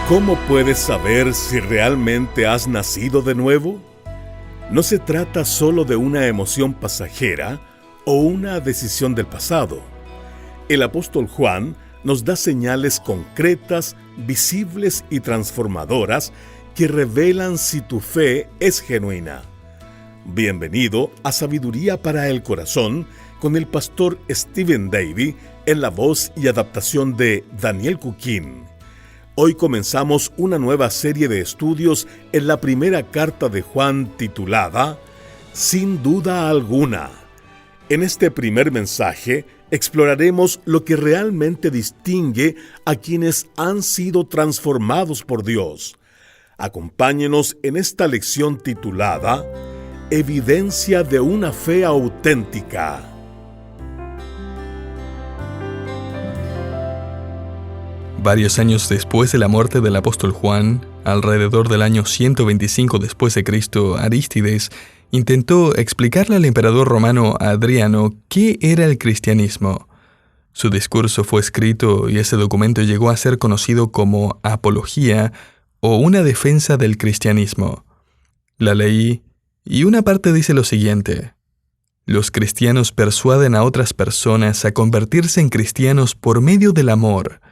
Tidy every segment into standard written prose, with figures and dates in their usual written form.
¿Cómo puedes saber si realmente has nacido de nuevo? No se trata solo de una emoción pasajera o una decisión del pasado. El apóstol Juan nos da señales concretas, visibles y transformadoras que revelan si tu fe es genuina. Bienvenido a Sabiduría para el Corazón con el pastor Stephen Davey en la voz y adaptación de Daniel Cuquín. Hoy comenzamos una nueva serie de estudios en la primera carta de Juan titulada Sin duda alguna. En este primer mensaje exploraremos lo que realmente distingue a quienes han sido transformados por Dios. Acompáñenos en esta lección titulada Evidencia de una fe auténtica. Varios años después de la muerte del apóstol Juan, alrededor del año 125 después de Cristo, Arístides intentó explicarle al emperador romano Adriano qué era el cristianismo. Su discurso fue escrito y ese documento llegó a ser conocido como Apología o una defensa del cristianismo. La leí y una parte dice lo siguiente: los cristianos persuaden a otras personas a convertirse en cristianos por medio del amor.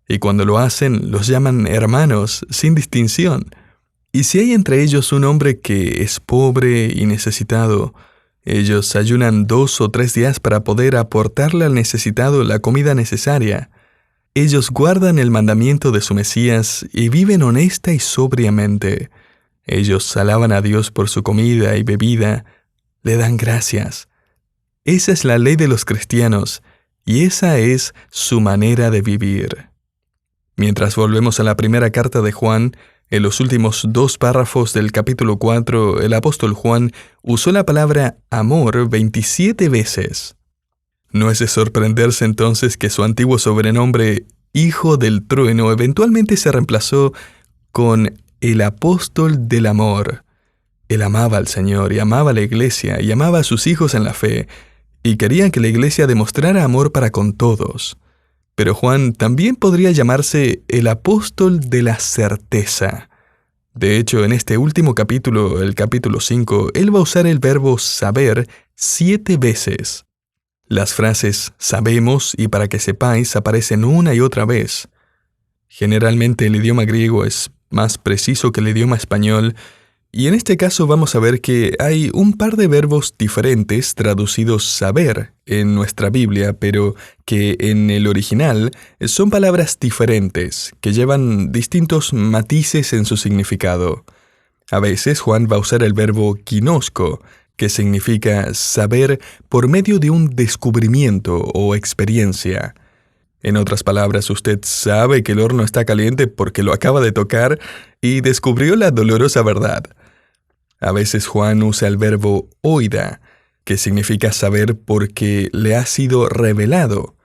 Y cuando lo hacen, los llaman hermanos sin distinción. Y si hay entre ellos un hombre que es pobre y necesitado, ellos ayunan 2 o 3 días para poder aportarle al necesitado la comida necesaria. Ellos guardan el mandamiento de su Mesías y viven honesta y sobriamente. Ellos alaban a Dios por su comida y bebida, le dan gracias. Esa es la ley de los cristianos, y esa es su manera de vivir. Mientras volvemos a la primera carta de Juan, en los últimos 2 párrafos del capítulo 4, el apóstol Juan usó la palabra amor 27 veces. No es de sorprenderse entonces que su antiguo sobrenombre, Hijo del Trueno, eventualmente se reemplazó con el apóstol del amor. Él amaba al Señor y amaba a la iglesia y amaba a sus hijos en la fe, y quería que la iglesia demostrara amor para con todos. Pero Juan también podría llamarse el apóstol de la certeza. De hecho, en este último capítulo, el capítulo 5, él va a usar el verbo saber 7 veces. Las frases sabemos y para que sepáis aparecen una y otra vez. Generalmente el idioma griego es más preciso que el idioma español, y en este caso vamos a ver que hay un par de verbos diferentes traducidos saber en nuestra Biblia, pero que en el original son palabras diferentes, que llevan distintos matices en su significado. A veces Juan va a usar el verbo ginosko, que significa saber por medio de un descubrimiento o experiencia. En otras palabras, usted sabe que el horno está caliente porque lo acaba de tocar y descubrió la dolorosa verdad. A veces Juan usa el verbo oida, que significa saber porque le ha sido revelado.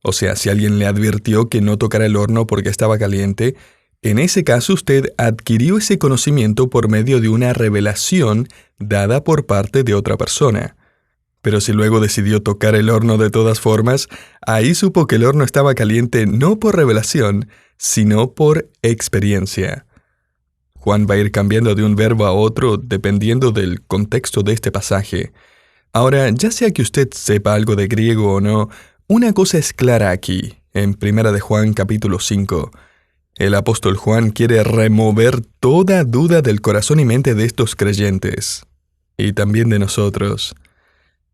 O sea, si alguien le advirtió que no tocara el horno porque estaba caliente, en ese caso usted adquirió ese conocimiento por medio de una revelación dada por parte de otra persona. Pero si luego decidió tocar el horno de todas formas, ahí supo que el horno estaba caliente no por revelación, sino por experiencia. Juan va a ir cambiando de un verbo a otro dependiendo del contexto de este pasaje. Ahora, ya sea que usted sepa algo de griego o no, una cosa es clara aquí, en 1 de Juan capítulo 5. El apóstol Juan quiere remover toda duda del corazón y mente de estos creyentes, y también de nosotros.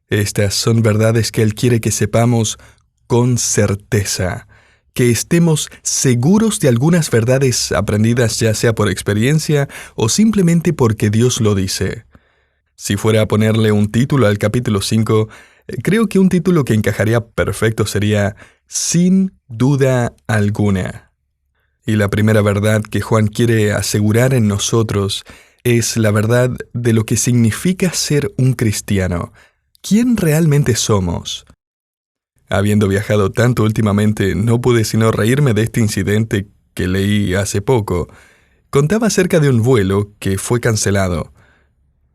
Estas son verdades que él quiere que sepamos con certeza, que estemos seguros de algunas verdades aprendidas ya sea por experiencia o simplemente porque Dios lo dice. Si fuera a ponerle un título al capítulo 5, creo que un título que encajaría perfecto sería Sin duda alguna. Y la primera verdad que Juan quiere asegurar en nosotros es la verdad de lo que significa ser un cristiano. ¿Quién realmente somos? Habiendo viajado tanto últimamente, no pude sino reírme de este incidente que leí hace poco. Contaba acerca de un vuelo que fue cancelado.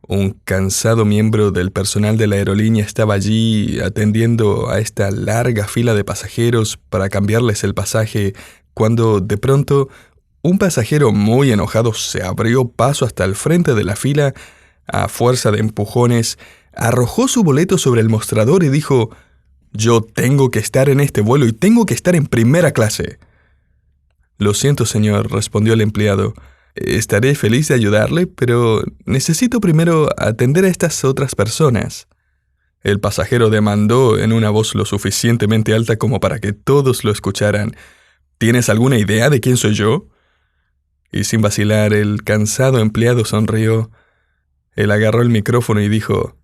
Un cansado miembro del personal de la aerolínea estaba allí atendiendo a esta larga fila de pasajeros para cambiarles el pasaje, cuando de pronto un pasajero muy enojado se abrió paso hasta el frente de la fila, a fuerza de empujones, arrojó su boleto sobre el mostrador y dijo: «Yo tengo que estar en este vuelo y tengo que estar en primera clase». «Lo siento, señor», respondió el empleado. «Estaré feliz de ayudarle, pero necesito primero atender a estas otras personas». El pasajero demandó en una voz lo suficientemente alta como para que todos lo escucharan: «¿Tienes alguna idea de quién soy yo?». Y sin vacilar, el cansado empleado sonrió. Él agarró el micrófono y dijo: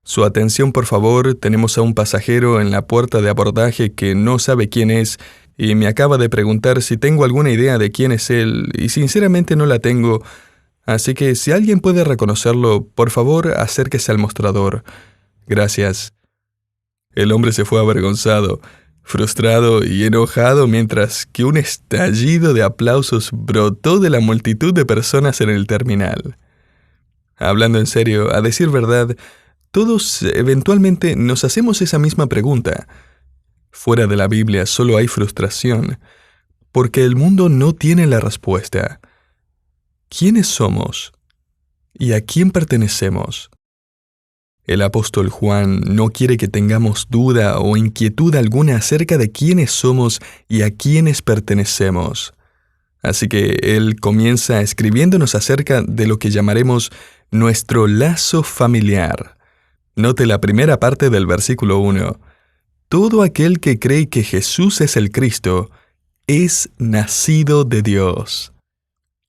«Su atención, por favor, tenemos a un pasajero en la puerta de abordaje que no sabe quién es y me acaba de preguntar si tengo alguna idea de quién es él, y sinceramente no la tengo, así que si alguien puede reconocerlo, por favor, acérquese al mostrador. Gracias». El hombre se fue avergonzado, frustrado y enojado, mientras que un estallido de aplausos brotó de la multitud de personas en el terminal. Hablando en serio, a decir verdad, todos eventualmente nos hacemos esa misma pregunta. Fuera de la Biblia solo hay frustración, porque el mundo no tiene la respuesta. ¿Quiénes somos? ¿Y a quién pertenecemos? El apóstol Juan no quiere que tengamos duda o inquietud alguna acerca de quiénes somos y a quiénes pertenecemos. Así que él comienza escribiéndonos acerca de lo que llamaremos nuestro lazo familiar. Note la primera parte del versículo 1. Todo aquel que cree que Jesús es el Cristo es nacido de Dios.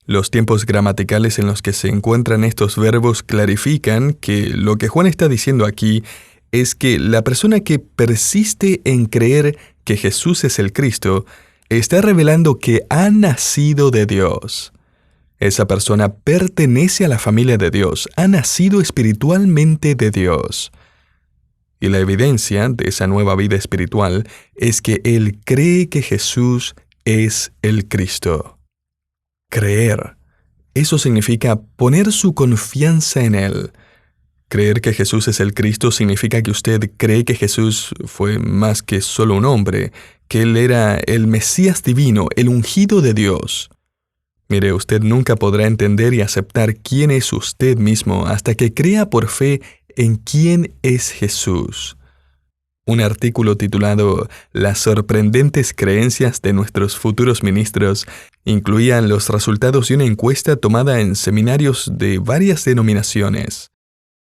Los tiempos gramaticales en los que se encuentran estos verbos clarifican que lo que Juan está diciendo aquí es que la persona que persiste en creer que Jesús es el Cristo está revelando que ha nacido de Dios. Esa persona pertenece a la familia de Dios, ha nacido espiritualmente de Dios. Y la evidencia de esa nueva vida espiritual es que él cree que Jesús es el Cristo. Creer. Eso significa poner su confianza en Él. Creer que Jesús es el Cristo significa que usted cree que Jesús fue más que solo un hombre, que Él era el Mesías divino, el ungido de Dios. Mire, usted nunca podrá entender y aceptar quién es usted mismo hasta que crea por fe en quién es Jesús. Un artículo titulado «Las sorprendentes creencias de nuestros futuros ministros» incluían los resultados de una encuesta tomada en seminarios de varias denominaciones.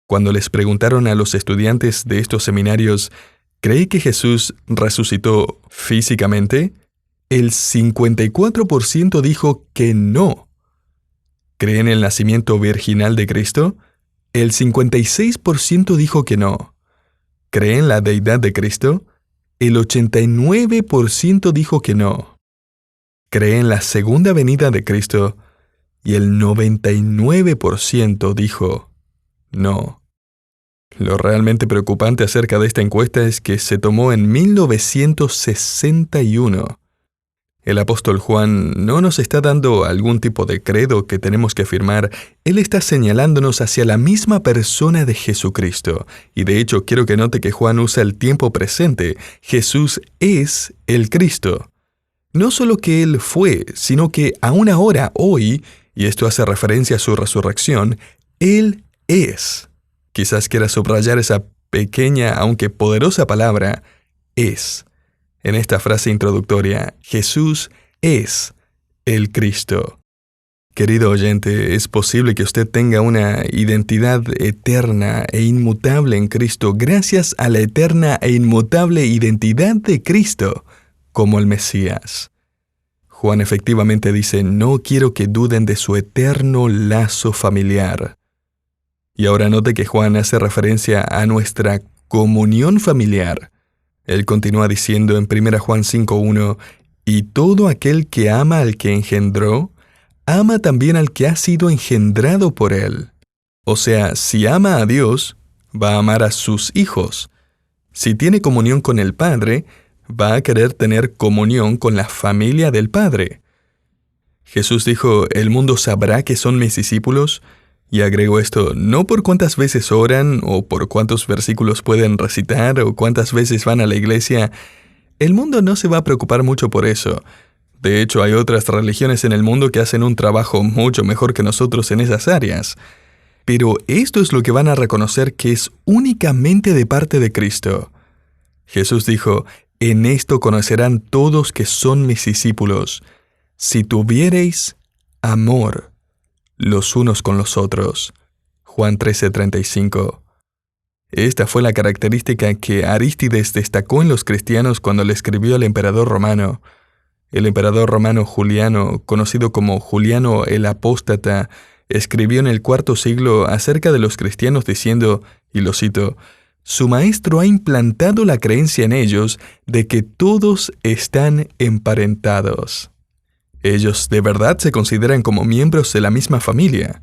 Cuando les preguntaron a los estudiantes de estos seminarios, ¿cree que Jesús resucitó físicamente?, el 54% dijo que no. ¿Cree en el nacimiento virginal de Cristo? El 56% dijo que no. ¿Cree en la deidad de Cristo? El 89% dijo que no. ¿Cree en la segunda venida de Cristo? Y el 99% dijo no. Lo realmente preocupante acerca de esta encuesta es que se tomó en 1961. El apóstol Juan no nos está dando algún tipo de credo que tenemos que afirmar. Él está señalándonos hacia la misma persona de Jesucristo. Y de hecho, quiero que note que Juan usa el tiempo presente. Jesús es el Cristo. No solo que Él fue, sino que aún ahora, hoy, y esto hace referencia a su resurrección, Él es. Quizás quiera subrayar esa pequeña, aunque poderosa palabra, es. En esta frase introductoria, Jesús es el Cristo. Querido oyente, es posible que usted tenga una identidad eterna e inmutable en Cristo gracias a la eterna e inmutable identidad de Cristo como el Mesías. Juan efectivamente dice: no quiero que duden de su eterno lazo familiar. Y ahora note que Juan hace referencia a nuestra comunión familiar. Él continúa diciendo en 1 Juan 5:1, «Y todo aquel que ama al que engendró, ama también al que ha sido engendrado por él». O sea, si ama a Dios, va a amar a sus hijos. Si tiene comunión con el Padre, va a querer tener comunión con la familia del Padre. Jesús dijo: «El mundo sabrá que son mis discípulos». Y agregó esto: no por cuántas veces oran, o por cuántos versículos pueden recitar, o cuántas veces van a la iglesia. El mundo no se va a preocupar mucho por eso. De hecho, hay otras religiones en el mundo que hacen un trabajo mucho mejor que nosotros en esas áreas. Pero esto es lo que van a reconocer que es únicamente de parte de Cristo. Jesús dijo, «En esto conocerán todos que son mis discípulos, si tuviereis amor los unos con los otros». Juan 13:35. Esta fue la característica que Arístides destacó en los cristianos cuando le escribió al emperador romano. El emperador romano Juliano, conocido como Juliano el Apóstata, escribió en el IV siglo acerca de los cristianos diciendo, y lo cito, «Su maestro ha implantado la creencia en ellos de que todos están emparentados». Ellos de verdad se consideran como miembros de la misma familia.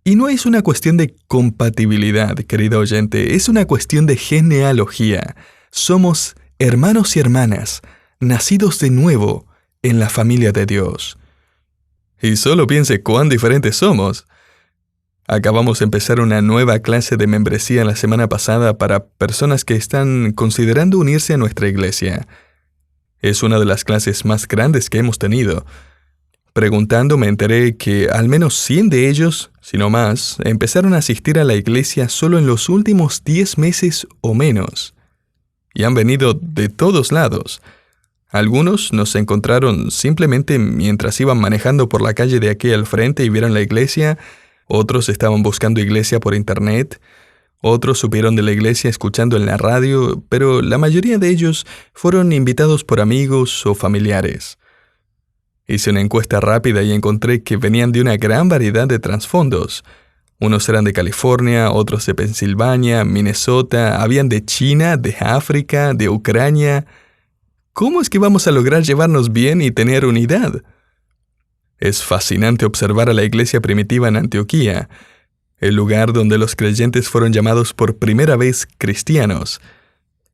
Y no es una cuestión de compatibilidad, querido oyente, es una cuestión de genealogía. Somos hermanos y hermanas, nacidos de nuevo en la familia de Dios. Y solo piense cuán diferentes somos. Acabamos de empezar una nueva clase de membresía la semana pasada para personas que están considerando unirse a nuestra iglesia. Es una de las clases más grandes que hemos tenido. Preguntando me enteré que al menos 100 de ellos, si no más, empezaron a asistir a la iglesia solo en los últimos 10 meses o menos. Y han venido de todos lados. Algunos nos encontraron simplemente mientras iban manejando por la calle de aquí al frente y vieron la iglesia. Otros estaban buscando iglesia por internet. Otros supieron de la iglesia escuchando en la radio, pero la mayoría de ellos fueron invitados por amigos o familiares. Hice una encuesta rápida y encontré que venían de una gran variedad de trasfondos. Unos eran de California, otros de Pensilvania, Minnesota, habían de China, de África, de Ucrania. ¿Cómo es que vamos a lograr llevarnos bien y tener unidad? Es fascinante observar a la iglesia primitiva en Antioquía, el lugar donde los creyentes fueron llamados por primera vez cristianos.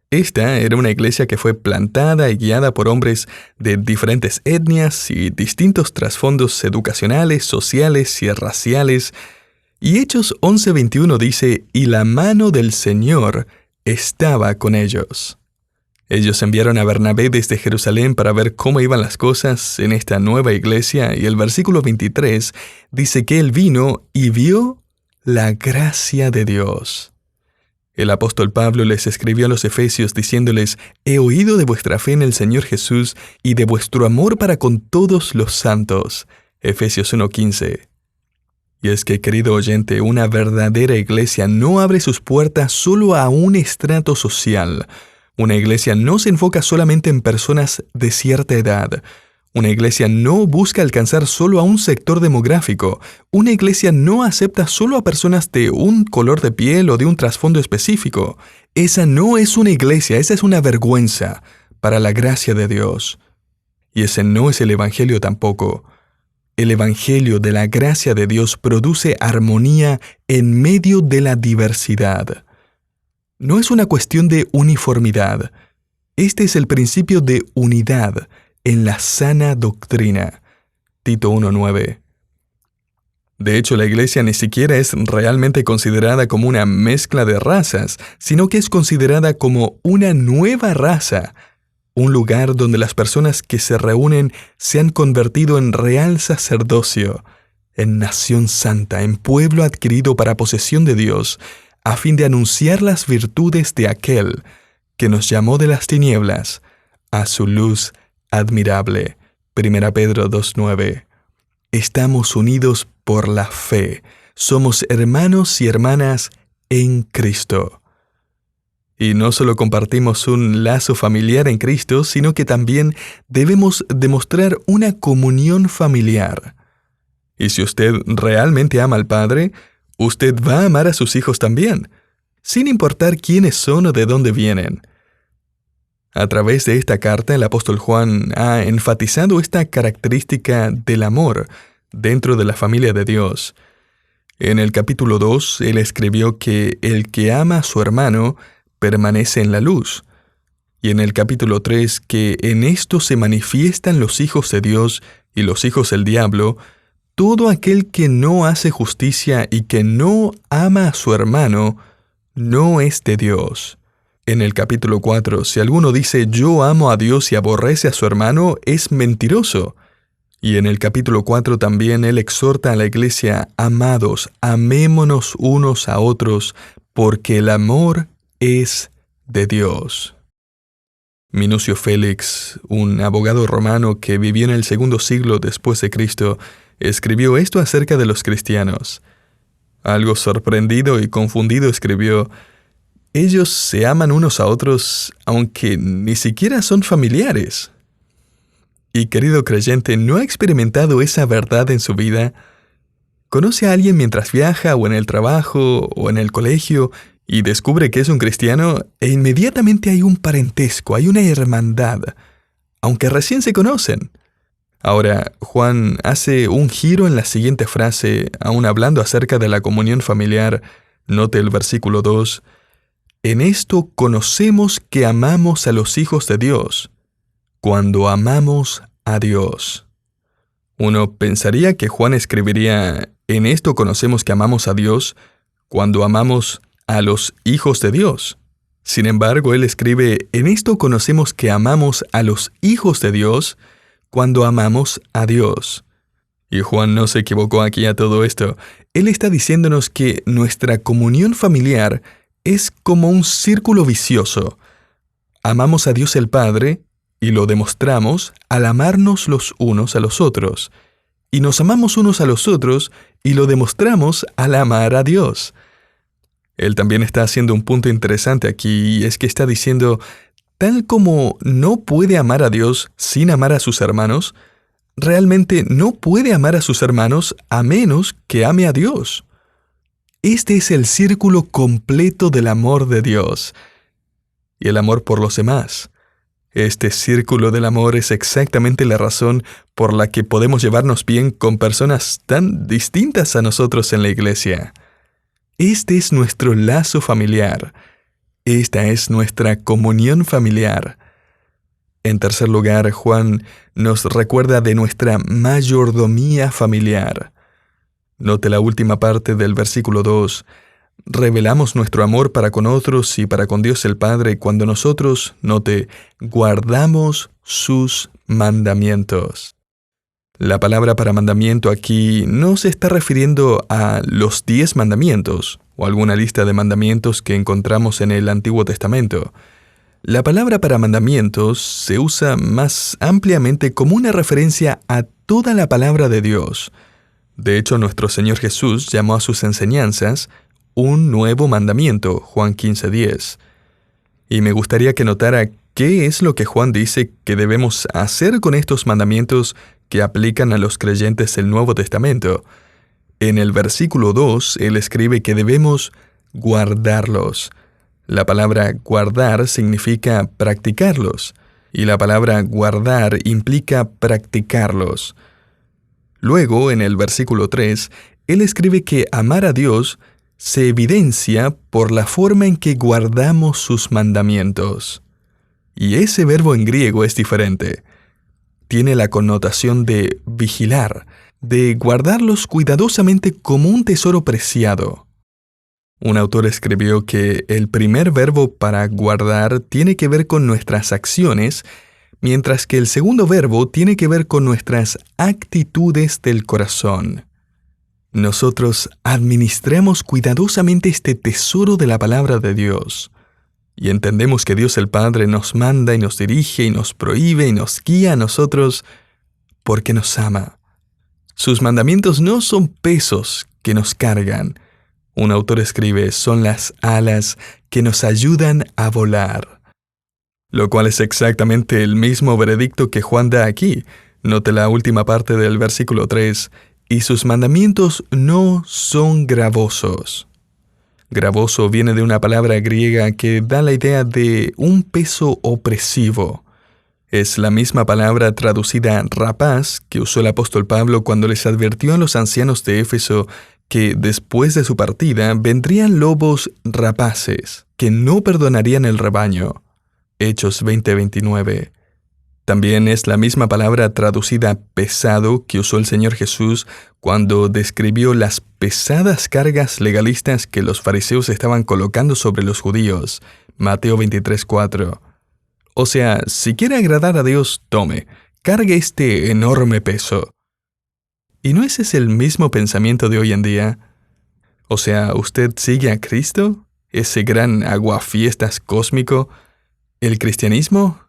Esta era una iglesia que fue plantada y guiada por hombres de diferentes etnias y distintos trasfondos educacionales, sociales y raciales. Y Hechos 11:21 dice, «Y la mano del Señor estaba con ellos». Ellos enviaron a Bernabé desde Jerusalén para ver cómo iban las cosas en esta nueva iglesia, y el versículo 23 dice que él vino y vio la gracia de Dios. El apóstol Pablo les escribió a los efesios diciéndoles, «He oído de vuestra fe en el Señor Jesús y de vuestro amor para con todos los santos». Efesios 1:15. Y es que, querido oyente, una verdadera iglesia no abre sus puertas solo a un estrato social. Una iglesia no se enfoca solamente en personas de cierta edad. Una iglesia no busca alcanzar solo a un sector demográfico. Una iglesia no acepta solo a personas de un color de piel o de un trasfondo específico. Esa no es una iglesia, esa es una vergüenza para la gracia de Dios. Y ese no es el Evangelio tampoco. El Evangelio de la gracia de Dios produce armonía en medio de la diversidad. No es una cuestión de uniformidad. Este es el principio de unidad en la sana doctrina. Tito 1:9. De hecho, la iglesia ni siquiera es realmente considerada como una mezcla de razas, sino que es considerada como una nueva raza, un lugar donde las personas que se reúnen se han convertido en real sacerdocio, en nación santa, en pueblo adquirido para posesión de Dios, a fin de anunciar las virtudes de aquel que nos llamó de las tinieblas a su luz admirable. 1 Pedro 2:9. Estamos unidos por la fe. Somos hermanos y hermanas en Cristo. Y no solo compartimos un lazo familiar en Cristo, sino que también debemos demostrar una comunión familiar. Y si usted realmente ama al Padre, usted va a amar a sus hijos también, sin importar quiénes son o de dónde vienen. A través de esta carta, el apóstol Juan ha enfatizado esta característica del amor dentro de la familia de Dios. En el capítulo 2, él escribió que el que ama a su hermano permanece en la luz. Y en el capítulo 3, que en esto se manifiestan los hijos de Dios y los hijos del diablo. Todo aquel que no hace justicia y que no ama a su hermano, no es de Dios, En el capítulo 4, si alguno dice yo amo a Dios y aborrece a su hermano, es mentiroso. Y en el capítulo 4 también él exhorta a la iglesia, amados, amémonos unos a otros, porque el amor es de Dios. Minucio Félix, un abogado romano que vivió en el segundo siglo después de Cristo, escribió esto acerca de los cristianos. Algo sorprendido y confundido escribió, ellos se aman unos a otros aunque ni siquiera son familiares. Y querido creyente, ¿no ha experimentado esa verdad en su vida? ¿Conoce a alguien mientras viaja o en el trabajo o en el colegio y descubre que es un cristiano e inmediatamente hay un parentesco, hay una hermandad, aunque recién se conocen? Ahora, Juan hace un giro en la siguiente frase, aún hablando acerca de la comunión familiar. Note el versículo 2. En esto conocemos que amamos a los hijos de Dios, cuando amamos a Dios. Uno pensaría que Juan escribiría, en esto conocemos que amamos a Dios, cuando amamos a los hijos de Dios. Sin embargo, él escribe, en esto conocemos que amamos a los hijos de Dios, cuando amamos a Dios. Y Juan no se equivocó aquí a todo esto. Él está diciéndonos que nuestra comunión familiar es como un círculo vicioso. Amamos a Dios el Padre y lo demostramos al amarnos los unos a los otros. Y nos amamos unos a los otros y lo demostramos al amar a Dios. Él también está haciendo un punto interesante aquí, y es que está diciendo, tal como no puede amar a Dios sin amar a sus hermanos, realmente no puede amar a sus hermanos a menos que ame a Dios. Este es el círculo completo del amor de Dios y el amor por los demás. Este círculo del amor es exactamente la razón por la que podemos llevarnos bien con personas tan distintas a nosotros en la iglesia. Este es nuestro lazo familiar. Esta es nuestra comunión familiar. En tercer lugar, Juan nos recuerda de nuestra mayordomía familiar. Note la última parte del versículo 2. Revelamos nuestro amor para con otros y para con Dios el Padre cuando nosotros, note, guardamos sus mandamientos. La palabra para mandamiento aquí no se está refiriendo a los 10 mandamientos o alguna lista de mandamientos que encontramos en el Antiguo Testamento. La palabra para mandamientos se usa más ampliamente como una referencia a toda la palabra de Dios. De hecho, nuestro Señor Jesús llamó a sus enseñanzas un nuevo mandamiento, Juan 15:10. Y me gustaría que notara qué es lo que Juan dice que debemos hacer con estos mandamientos que aplican a los creyentes del Nuevo Testamento. En el versículo 2, él escribe que debemos guardarlos. La palabra guardar significa practicarlos, y la palabra guardar implica practicarlos. Luego, en el versículo 3, él escribe que amar a Dios se evidencia por la forma en que guardamos sus mandamientos. Y ese verbo en griego es diferente. Tiene la connotación de vigilar, de guardarlos cuidadosamente como un tesoro preciado. Un autor escribió que el primer verbo para guardar tiene que ver con nuestras acciones, mientras que el segundo verbo tiene que ver con nuestras actitudes del corazón. Nosotros administramos cuidadosamente este tesoro de la palabra de Dios. Y entendemos que Dios el Padre nos manda y nos dirige y nos prohíbe y nos guía a nosotros porque nos ama. Sus mandamientos no son pesos que nos cargan. Un autor escribe, son las alas que nos ayudan a volar. Lo cual es exactamente el mismo veredicto que Juan da aquí. Note la última parte del versículo 3. Y sus mandamientos no son gravosos. Gravoso viene de una palabra griega que da la idea de un peso opresivo. Es la misma palabra traducida rapaz que usó el apóstol Pablo cuando les advirtió a los ancianos de Éfeso que después de su partida vendrían lobos rapaces que no perdonarían el rebaño. Hechos 20:29. También es la misma palabra traducida pesado que usó el Señor Jesús cuando describió las pesadas cargas legalistas que los fariseos estaban colocando sobre los judíos. Mateo 23:4. O sea, si quiere agradar a Dios, tome, cargue este enorme peso. ¿Y no ese es el mismo pensamiento de hoy en día? O sea, ¿usted sigue a Cristo? ¿Ese gran aguafiestas cósmico? ¿El cristianismo?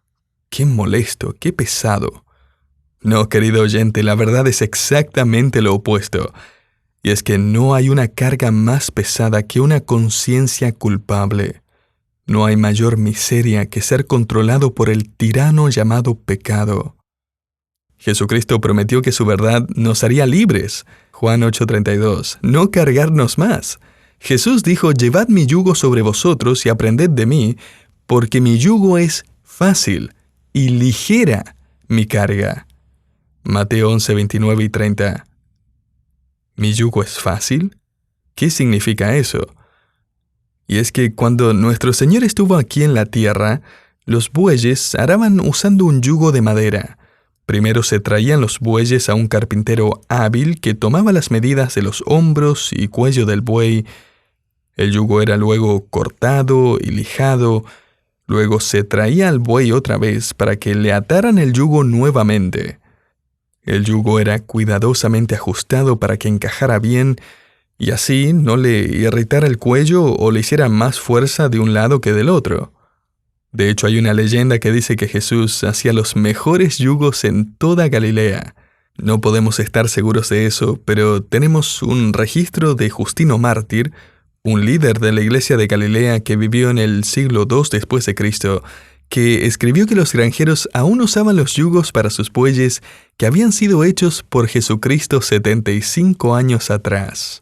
¡Qué molesto, qué pesado! No, querido oyente, la verdad es exactamente lo opuesto. Y es que no hay una carga más pesada que una conciencia culpable. No hay mayor miseria que ser controlado por el tirano llamado pecado. Jesucristo prometió que su verdad nos haría libres. Juan 8:32. No cargarnos más. Jesús dijo: «Llevad mi yugo sobre vosotros y aprended de mí, porque mi yugo es fácil y ligera mi carga». Mateo 11:29 y 30. ¿Mi yugo es fácil? ¿Qué significa eso? Y es que cuando nuestro Señor estuvo aquí en la tierra, los bueyes araban usando un yugo de madera. Primero se traían los bueyes a un carpintero hábil que tomaba las medidas de los hombros y cuello del buey. El yugo era luego cortado y lijado. Luego se traía al buey otra vez para que le ataran el yugo nuevamente. El yugo era cuidadosamente ajustado para que encajara bien y así no le irritara el cuello o le hiciera más fuerza de un lado que del otro. De hecho, hay una leyenda que dice que Jesús hacía los mejores yugos en toda Galilea. No podemos estar seguros de eso, pero tenemos un registro de Justino Mártir, un líder de la iglesia de Galilea que vivió en el siglo II después de Cristo, que escribió que los granjeros aún usaban los yugos para sus bueyes que habían sido hechos por Jesucristo 75 años atrás.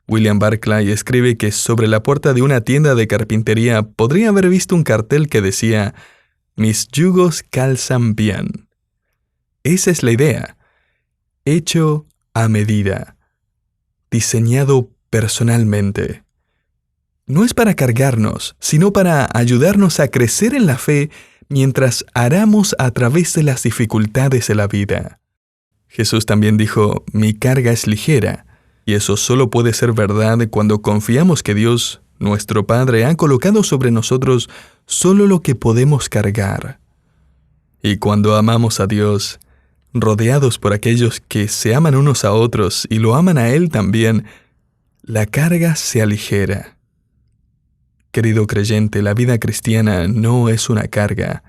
William Barclay escribe que sobre la puerta de una tienda de carpintería podría haber visto un cartel que decía: «Mis yugos calzan bien». Esa es la idea. Hecho a medida. Diseñado personalmente. No es para cargarnos, sino para ayudarnos a crecer en la fe mientras aramos a través de las dificultades de la vida. Jesús también dijo: «Mi carga es ligera». Y eso solo puede ser verdad cuando confiamos que Dios, nuestro Padre, ha colocado sobre nosotros solo lo que podemos cargar. Y cuando amamos a Dios, rodeados por aquellos que se aman unos a otros y lo aman a Él también, la carga se aligera. Querido creyente, la vida cristiana no es una carga.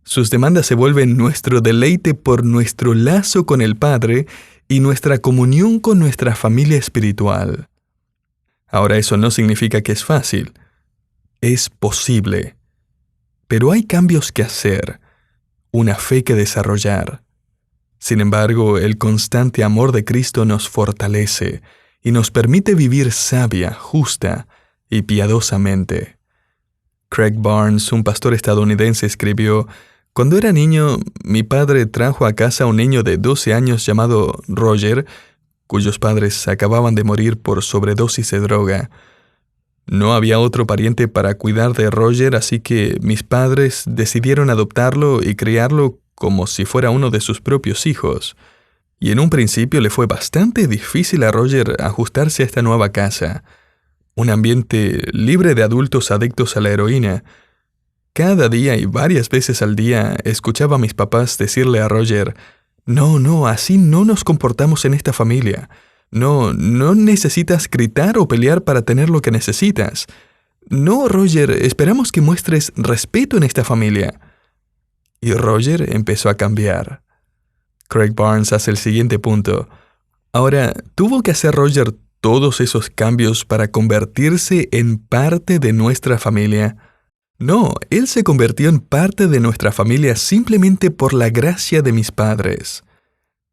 Sus demandas se vuelven nuestro deleite por nuestro lazo con el Padre y nuestra comunión con nuestra familia espiritual. Ahora, eso no significa que es fácil. Es posible. Pero hay cambios que hacer, una fe que desarrollar. Sin embargo, el constante amor de Cristo nos fortalece y nos permite vivir sabia, justa y piadosamente. Craig Barnes, un pastor estadounidense, escribió: «Cuando era niño, mi padre trajo a casa a un niño de 12 años llamado Roger, cuyos padres acababan de morir por sobredosis de droga. No había otro pariente para cuidar de Roger, así que mis padres decidieron adoptarlo y criarlo como si fuera uno de sus propios hijos. Y en un principio le fue bastante difícil a Roger ajustarse a esta nueva casa, un ambiente libre de adultos adictos a la heroína. Cada día y varias veces al día escuchaba a mis papás decirle a Roger: No, así no nos comportamos en esta familia. No necesitas gritar o pelear para tener lo que necesitas. No, Roger, esperamos que muestres respeto en esta familia». Y Roger empezó a cambiar. Craig Barnes hace el siguiente punto. Ahora, ¿tuvo que hacer Roger todos esos cambios para convertirse en parte de nuestra familia? No, él se convirtió en parte de nuestra familia simplemente por la gracia de mis padres.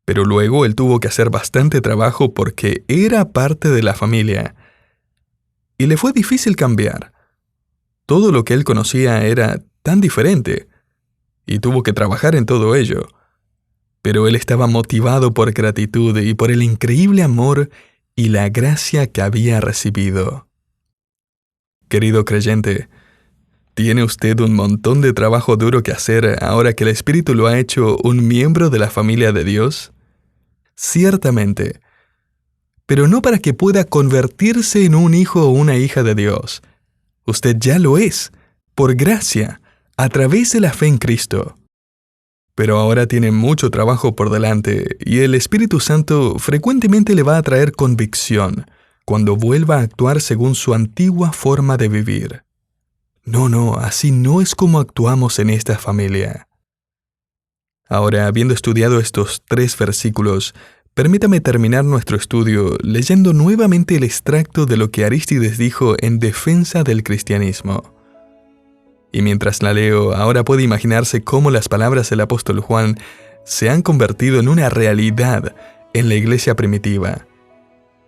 Pero luego él tuvo que hacer bastante trabajo porque era parte de la familia. Y le fue difícil cambiar. Todo lo que él conocía era tan diferente, y tuvo que trabajar en todo ello. Pero él estaba motivado por gratitud y por el increíble amor y la gracia que había recibido. Querido creyente, ¿tiene usted un montón de trabajo duro que hacer ahora que el Espíritu lo ha hecho un miembro de la familia de Dios? Ciertamente, pero no para que pueda convertirse en un hijo o una hija de Dios. Usted ya lo es. por gracia, a través de la fe en Cristo. Pero ahora tiene mucho trabajo por delante y el Espíritu Santo frecuentemente le va a traer convicción cuando vuelva a actuar según su antigua forma de vivir. No, así no es como actuamos en esta familia. Ahora, habiendo estudiado estos 3 versículos, permítame terminar nuestro estudio leyendo nuevamente el extracto de lo que Arístides dijo en defensa del cristianismo. Y mientras la leo, ahora puede imaginarse cómo las palabras del apóstol Juan se han convertido en una realidad en la iglesia primitiva.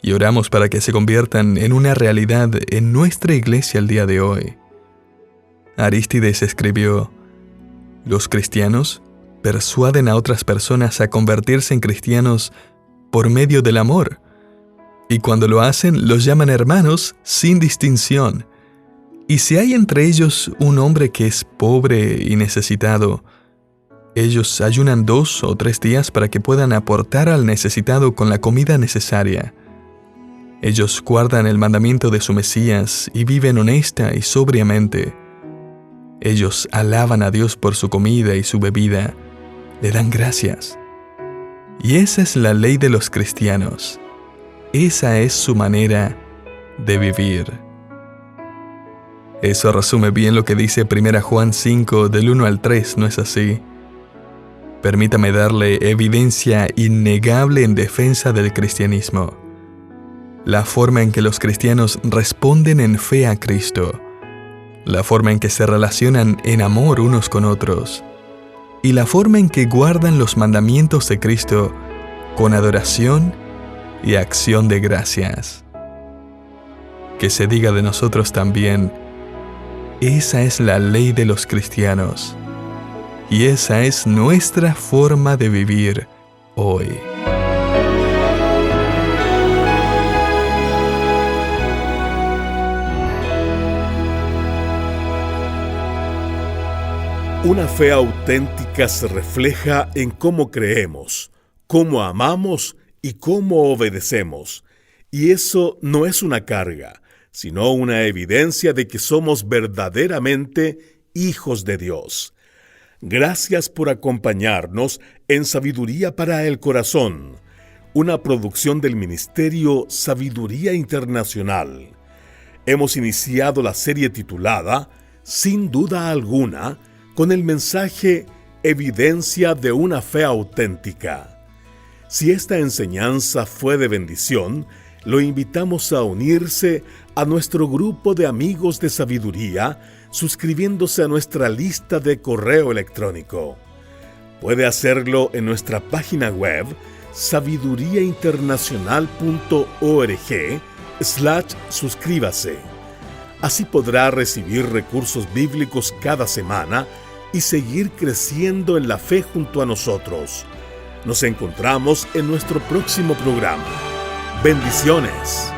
Y oramos para que se conviertan en una realidad en nuestra iglesia el día de hoy. Arístides escribió: los cristianos persuaden a otras personas a convertirse en cristianos por medio del amor, y cuando lo hacen los llaman hermanos sin distinción. Y si hay entre ellos un hombre que es pobre y necesitado, ellos ayunan 2 o 3 días para que puedan aportar al necesitado con la comida necesaria. Ellos guardan el mandamiento de su Mesías y viven honesta y sobriamente. Ellos alaban a Dios por su comida y su bebida, le dan gracias. Y esa es la ley de los cristianos. Esa es su manera de vivir. Eso resume bien lo que dice 1 Juan 5 del 1 al 3, ¿no es así? Permítame darle evidencia innegable en defensa del cristianismo. La forma en que los cristianos responden en fe a Cristo, la forma en que se relacionan en amor unos con otros, y la forma en que guardan los mandamientos de Cristo con adoración y acción de gracias. Que se diga de nosotros también: esa es la ley de los cristianos, y esa es nuestra forma de vivir hoy. Una fe auténtica se refleja en cómo creemos, cómo amamos y cómo obedecemos. Y eso no es una carga, sino una evidencia de que somos verdaderamente hijos de Dios. Gracias por acompañarnos en Sabiduría para el Corazón, una producción del Ministerio Sabiduría Internacional. Hemos iniciado la serie titulada, sin duda alguna, con el mensaje Evidencia de una fe auténtica. Si esta enseñanza fue de bendición, lo invitamos a unirse a nuestro grupo de amigos de sabiduría, suscribiéndose a nuestra lista de correo electrónico. Puede hacerlo en nuestra página web sabiduriainternacional.org/suscríbase. Así podrá recibir recursos bíblicos cada semana y seguir creciendo en la fe junto a nosotros. Nos encontramos en nuestro próximo programa. Bendiciones.